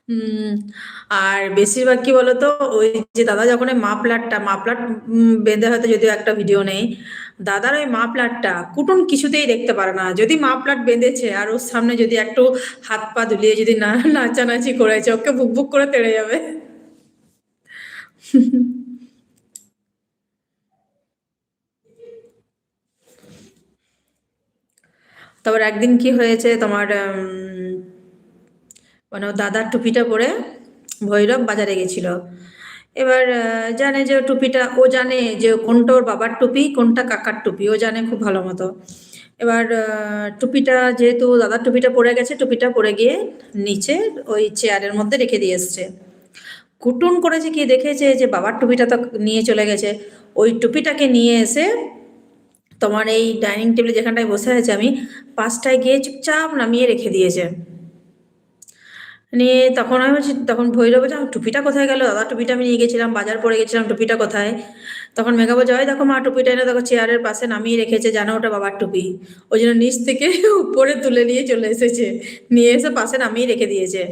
হুম, আর বেশিরভাগ কি বলতো, ওই যে দাদা যখন ওই মাফলার বেঁধে হয়তো যদিও একটা ভিডিও নেই, দাদার ওই মাফলারটা কুটুন কিছুতেই দেখতে পারে না। যদি মাফলার বেঁধেছে আর ওর সামনে যদি একটু হাত পা দুলিয়ে যদি না নাচানাচি করেছে, ওকে বুক বুক করে তেড়ে যাবে। তারপর একদিন কি হয়েছে তোমার, মানে ও দাদার টুপিটা পরে ভৈরব বাজারে গেছিল। এবার জানে যে ও জানে যে কোনটা ওর বাবার টুপি কোনটা কাকার টুপি, ও জানে খুব ভালো মতো। এবার টুপিটা যেহেতু দাদার টুপিটা পরে গেছে, টুপিটা পরে গিয়ে নিচে ওই চেয়ারের মধ্যে রেখে দিয়ে এসছে। কুটুন করেছে কি, দেখেছে যে বাবার টুপিটা তো নিয়ে চলে গেছে, ওই টুপিটাকে নিয়ে এসে তোমার এই ডাইনিং টেবিলে যেখানটায় বসে আছে আমি, পাশটায় গিয়ে চুপচাপ নামিয়ে রেখে দিয়েছে। নিয়ে তখন আমি বলছি, তখন ভৈরব বলছে, "আমার টুপিটা কোথায় গেল? দাদা টুপিটা আমি নিয়ে গেছিলাম, বাজার পরে গেছিলাম, টুপিটা কোথায়?" তখন মেঘা বলছে, "ওই দেখো মা, টুপিটা এনে দেখো চেয়ারের পাশে নামিয়ে রেখেছে, জানো ওটা বাবার টুপি।" ওই জন্য নিচ থেকে উপরে তুলে নিয়ে চলে এসেছে, নিয়ে এসে পাশে নামিয়ে রেখে দিয়েছে।